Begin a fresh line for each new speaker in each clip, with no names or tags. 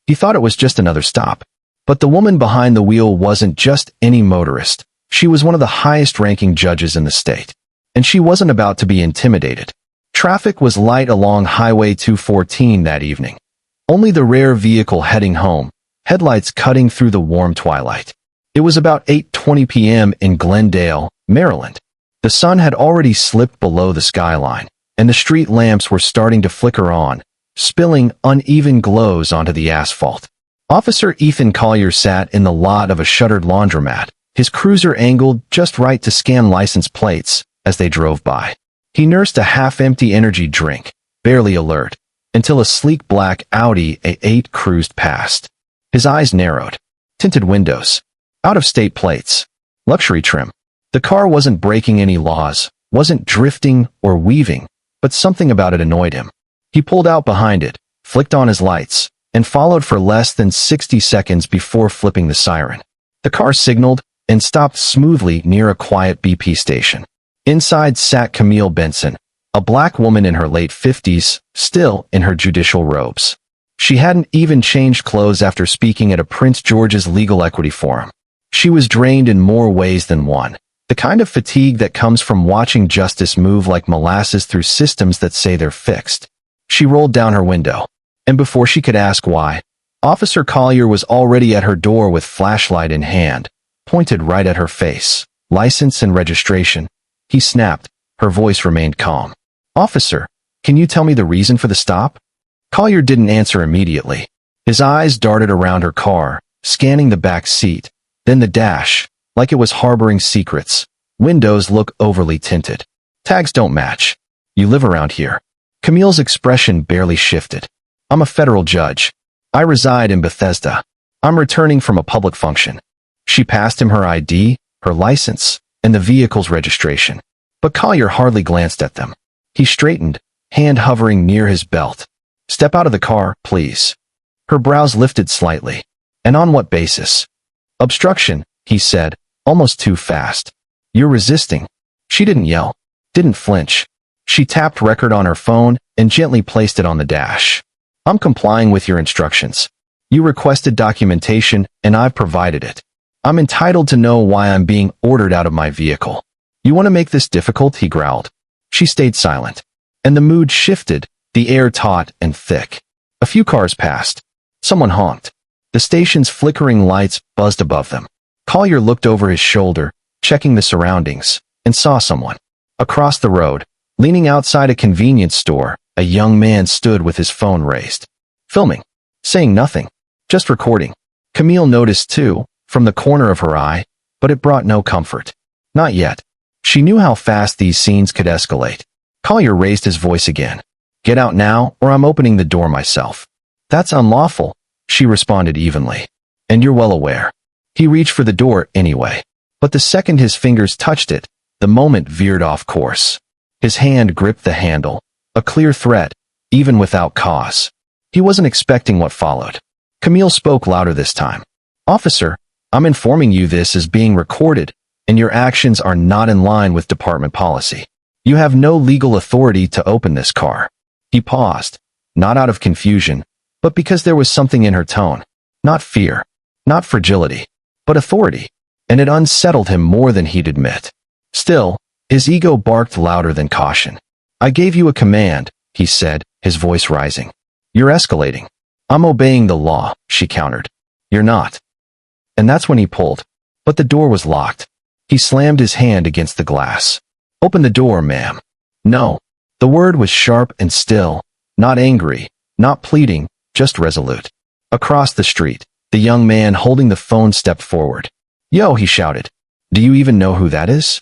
He thought it was just another stop. But the woman behind the wheel wasn't just any motorist. She was one of the highest-ranking judges in the state. And she wasn't about to be intimidated. Traffic was light along Highway 214 that evening. Only the rare vehicle heading home, headlights cutting through the warm twilight. It was about 8:20 p.m. in Glendale, Maryland. The sun had already slipped below the skyline, and the street lamps were starting to flicker on, spilling uneven glows onto the asphalt. Officer Ethan Collier sat in the lot of a shuttered laundromat, his cruiser angled just right to scan license plates as they drove by. He nursed a half-empty energy drink, barely alert, until a sleek black Audi A8 cruised past. His eyes narrowed. Tinted windows. Out-of-state plates. Luxury trim. The car wasn't breaking any laws, wasn't drifting or weaving, but something about it annoyed him. He pulled out behind it, flicked on his lights, and followed for less than 60 seconds before flipping the siren. The car signaled and stopped smoothly near a quiet BP station. Inside sat Camille Benson, a black woman in her late 50s, still in her judicial robes. She hadn't even changed clothes after speaking at a Prince George's legal equity forum. She was drained in more ways than one, the kind of fatigue that comes from watching justice move like molasses through systems that say they're fixed. She rolled down her window, and before she could ask why, Officer Collier was already at her door with flashlight in hand, pointed right at her face. License and registration. He snapped. Her voice remained calm. Officer, can you tell me the reason for the stop? Collier didn't answer immediately. His eyes darted around her car, scanning the back seat, then the dash, like it was harboring secrets. Windows look overly tinted. Tags don't match. You live around here. Camille's expression barely shifted. I'm a federal judge. I reside in Bethesda. I'm returning from a public function. She passed him her ID, her license, and the vehicle's registration. But Collier hardly glanced at them. He straightened, hand hovering near his belt. Step out of the car, please. Her brows lifted slightly. And on what basis? Obstruction, he said, almost too fast. You're resisting. She didn't yell, didn't flinch. She tapped record on her phone and gently placed it on the dash. I'm complying with your instructions. You requested documentation and I've provided it. I'm entitled to know why I'm being ordered out of my vehicle. You want to make this difficult? He growled. She stayed silent. And the mood shifted, the air taut and thick. A few cars passed. Someone honked. The station's flickering lights buzzed above them. Collier looked over his shoulder, checking the surroundings, and saw someone. Across the road, leaning outside a convenience store, a young man stood with his phone raised. Filming. Saying nothing. Just recording. Camille noticed too, from the corner of her eye, but it brought no comfort. Not yet. She knew how fast these scenes could escalate. Collier raised his voice again. Get out now, or I'm opening the door myself. That's unlawful, she responded evenly. And you're well aware. He reached for the door anyway. But the second his fingers touched it, the moment veered off course. His hand gripped the handle. A clear threat, even without cause. He wasn't expecting what followed. Camille spoke louder this time. Officer, I'm informing you this is being recorded, and your actions are not in line with department policy. You have no legal authority to open this car. He paused, not out of confusion, but because there was something in her tone. Not fear, not fragility, but authority, and it unsettled him more than he'd admit. Still, his ego barked louder than caution. I gave you a command, he said, his voice rising. You're escalating. I'm obeying the law, she countered. You're not. And that's when he pulled. But the door was locked. He slammed his hand against the glass. Open the door, ma'am. No. The word was sharp and still, not angry, not pleading, just resolute. Across the street, the young man holding the phone stepped forward. Yo, he shouted. Do you even know who that is?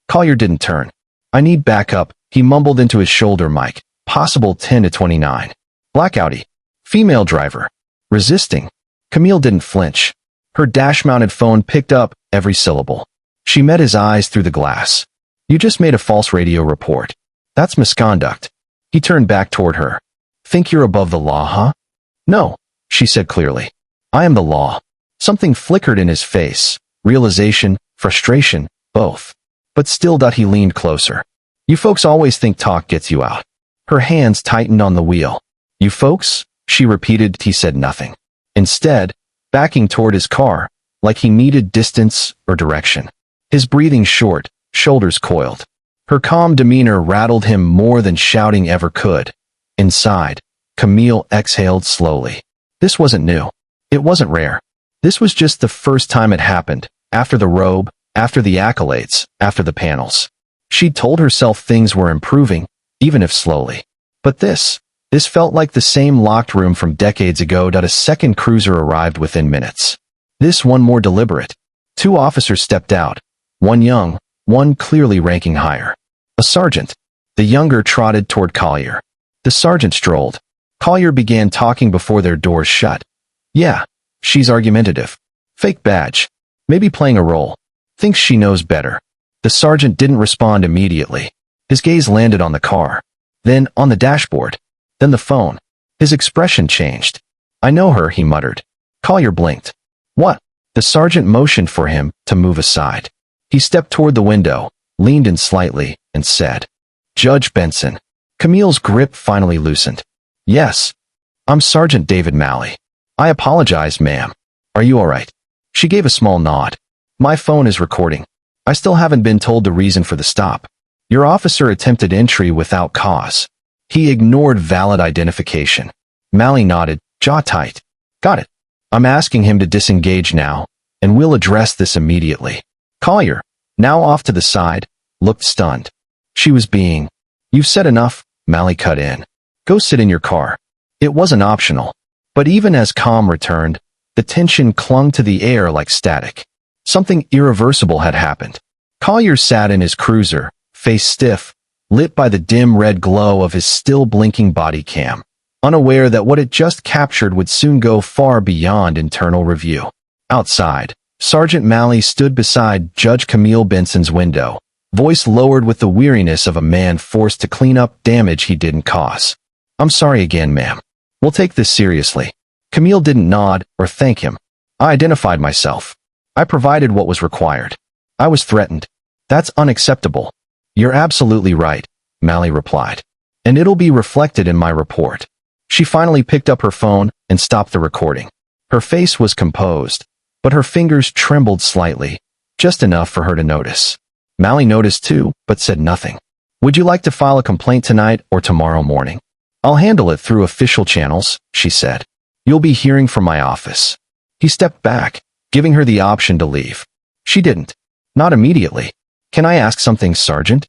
Collier didn't turn. I need backup, he mumbled into his shoulder mic. Possible 10 to 29. Blackouty. Female driver. Resisting. Camille didn't flinch. Her dash-mounted phone picked up every syllable. She met his eyes through the glass. You just made a false radio report. That's misconduct. He turned back toward her. Think you're above the law, huh? No, she said clearly. I am the law. Something flickered in his face. Realization, frustration, both. But still he leaned closer. You folks always think talk gets you out. Her hands tightened on the wheel. You folks? She repeated. He said nothing. Instead, backing toward his car, like he needed distance or direction. His breathing short, shoulders coiled. Her calm demeanor rattled him more than shouting ever could. Inside, Camille exhaled slowly. This wasn't new. It wasn't rare. This was just the first time it happened, after the robe, after the accolades, after the panels. She'd told herself things were improving, even if slowly. But this felt like the same locked room from decades ago that a second cruiser arrived within minutes. This one more deliberate. 2 officers stepped out, one young, one clearly ranking higher. A sergeant. The younger trotted toward Collier. The sergeant strolled. Collier began talking before their doors shut. Yeah, she's argumentative. Fake badge. Maybe playing a role. Thinks she knows better. The sergeant didn't respond immediately. His gaze landed on the car. Then on the dashboard. Then the phone. His expression changed. I know her, he muttered. Collier blinked. What? The sergeant motioned for him to move aside. He stepped toward the window, leaned in slightly, and said, Judge Benson. Camille's grip finally loosened. Yes. I'm Sergeant David Malley. I apologize, ma'am. Are you all right? She gave a small nod. My phone is recording. I still haven't been told the reason for the stop. Your officer attempted entry without cause. He ignored valid identification. Malley nodded, jaw tight. Got it. I'm asking him to disengage now, and we'll address this immediately. Collier, now off to the side, looked stunned. She was being. You've said enough, Malley cut in. Go sit in your car. It wasn't optional. But even as calm returned, the tension clung to the air like static. Something irreversible had happened. Collier sat in his cruiser, face stiff, lit by the dim red glow of his still blinking body cam, unaware that what it just captured would soon go far beyond internal review. Outside, Sergeant Malley stood beside Judge Camille Benson's window, voice lowered with the weariness of a man forced to clean up damage he didn't cause. I'm sorry again, ma'am. We'll take this seriously. Camille didn't nod or thank him. I identified myself. I provided what was required. I was threatened. That's unacceptable. You're absolutely right, Malley replied. And it'll be reflected in my report. She finally picked up her phone and stopped the recording. Her face was composed, but her fingers trembled slightly, just enough for her to notice. Malley noticed too, but said nothing. Would you like to file a complaint tonight or tomorrow morning? I'll handle it through official channels, she said. You'll be hearing from my office. He stepped back, giving her the option to leave. She didn't. Not immediately. Can I ask something, Sergeant?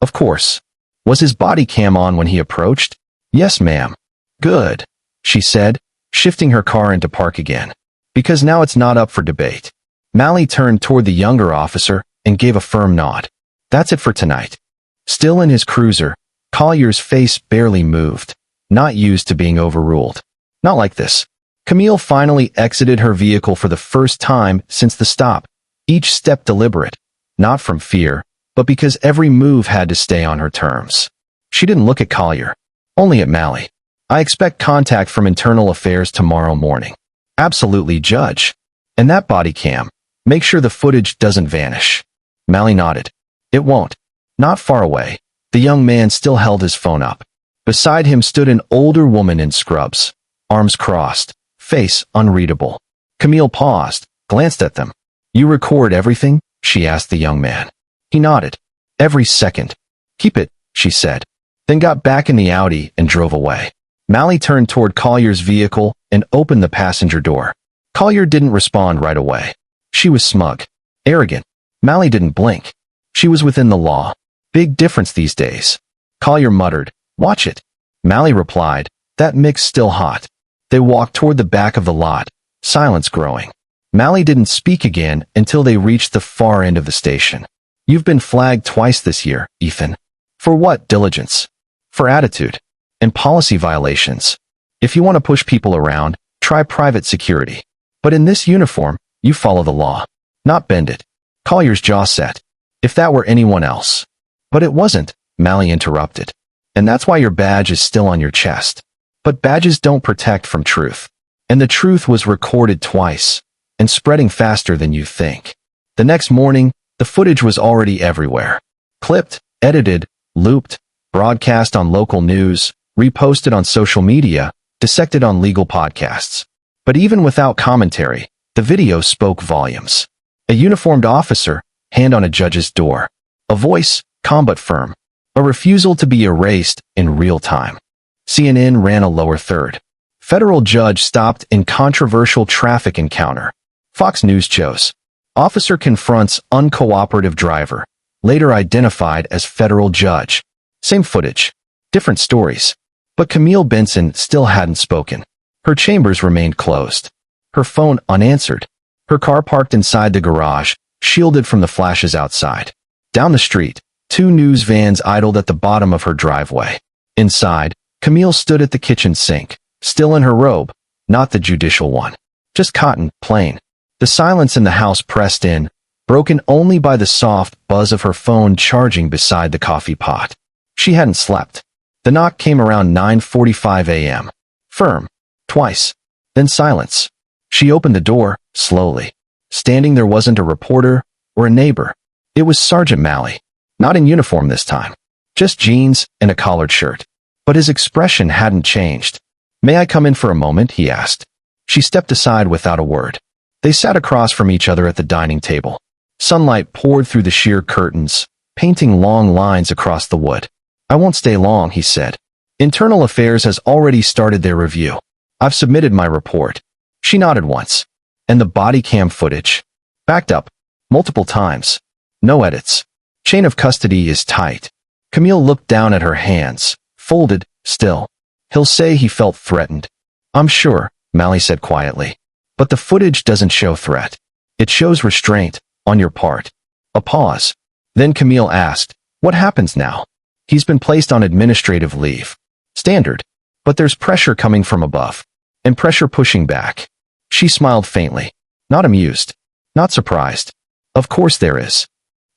Of course. Was his body cam on when he approached? Yes, ma'am. Good, she said, shifting her car into park again. Because now it's not up for debate. Malley turned toward the younger officer and gave a firm nod. That's it for tonight. Still in his cruiser, Collier's face barely moved, not used to being overruled. Not like this. Camille finally exited her vehicle for the first time since the stop, each step deliberate, not from fear, but because every move had to stay on her terms. She didn't look at Collier, only at Malley. I expect contact from Internal Affairs tomorrow morning. Absolutely, Judge. And that body cam, make sure the footage doesn't vanish. Malley nodded. It won't. Not far away, the young man still held his phone up. Beside him stood an older woman in scrubs, arms crossed, face unreadable. Camille paused, glanced at them. You record everything? She asked the young man. He nodded. Every second. Keep it, she said, then got back in the Audi and drove away. Malley turned toward Collier's vehicle and opened the passenger door. Collier didn't respond right away. She was smug, arrogant. Malley didn't blink. She was within the law. Big difference these days. Collier muttered, watch it. Malley replied, that mix still hot. They walked toward the back of the lot, silence growing. Malley didn't speak again until they reached the far end of the station. You've been flagged twice this year, Ethan. For what? Diligence. For attitude. And policy violations. If you want to push people around, try private security. But in this uniform, you follow the law, not bend it. Collier's jaw set. If that were anyone else. But it wasn't, Malley interrupted. And that's why your badge is still on your chest. But badges don't protect from truth. And the truth was recorded twice, and spreading faster than you think. The next morning, the footage was already everywhere. Clipped, edited, looped, broadcast on local news, reposted on social media, dissected on legal podcasts. But even without commentary, the video spoke volumes. A uniformed officer, hand on a judge's door. A voice, calm but firm. A refusal to be erased in real time. CNN ran a lower third. Federal judge stopped in controversial traffic encounter. Fox News chose. Officer confronts uncooperative driver, later identified as federal judge. Same footage. Different stories. But Camille Benson still hadn't spoken. Her chambers remained closed. Her phone unanswered. Her car parked inside the garage, shielded from the flashes outside. Down the street, 2 news vans idled at the bottom of her driveway. Inside, Camille stood at the kitchen sink, still in her robe, not the judicial one. Just cotton, plain. The silence in the house pressed in, broken only by the soft buzz of her phone charging beside the coffee pot. She hadn't slept. The knock came around 9:45 a.m. Firm. Twice. Then silence. She opened the door, slowly. Standing there wasn't a reporter or a neighbor. It was Sergeant Malley. Not in uniform this time. Just jeans and a collared shirt. But his expression hadn't changed. "May I come in for a moment?" he asked. She stepped aside without a word. They sat across from each other at the dining table. Sunlight poured through the sheer curtains, painting long lines across the wood. "I won't stay long," he said. "Internal Affairs has already started their review. I've submitted my report." She nodded once. "And the body cam footage?" "Backed up. Multiple times. No edits. Chain of custody is tight." Camille looked down at her hands, folded, still. "He'll say he felt threatened." "I'm sure," Malley said quietly. "But the footage doesn't show threat. It shows restraint, on your part." A pause. Then Camille asked, "What happens now?" "He's been placed on administrative leave." Standard. But there's pressure coming from above. And pressure pushing back. She smiled faintly. Not amused. Not surprised. "Of course there is."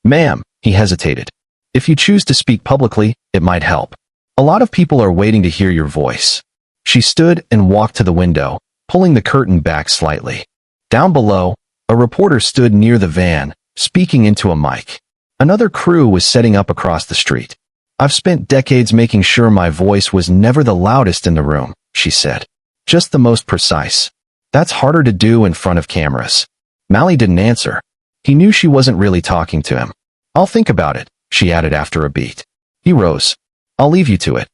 "Ma'am," he hesitated. "If you choose to speak publicly, it might help. A lot of people are waiting to hear your voice." She stood and walked to the window, pulling the curtain back slightly. Down below, a reporter stood near the van, speaking into a mic. Another crew was setting up across the street. "I've spent decades making sure my voice was never the loudest in the room," she said. "Just the most precise. That's harder to do in front of cameras." Malley didn't answer. He knew she wasn't really talking to him. "I'll think about it," she added after a beat. He rose. "I'll leave you to it."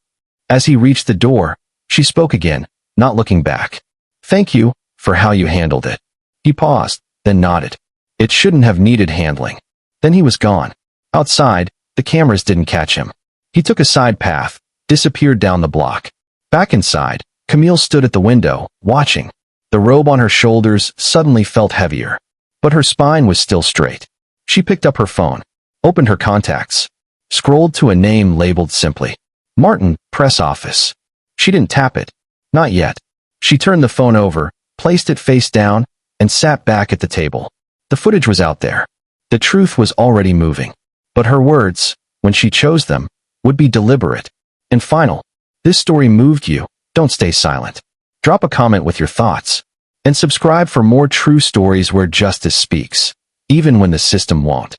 As he reached the door, she spoke again, not looking back. "Thank you for how you handled it." He paused, then nodded. "It shouldn't have needed handling." Then he was gone. Outside, the cameras didn't catch him. He took a side path, disappeared down the block. Back inside, Camille stood at the window, watching. The robe on her shoulders suddenly felt heavier. But her spine was still straight. She picked up her phone, opened her contacts, scrolled to a name labeled simply, "Martin, Press Office." She didn't tap it. Not yet. She turned the phone over, placed it face down, and sat back at the table. The footage was out there. The truth was already moving. But her words, when she chose them, would be deliberate and final. This story moved you. Don't stay silent. Drop a comment with your thoughts. And subscribe for more true stories where justice speaks, even when the system won't.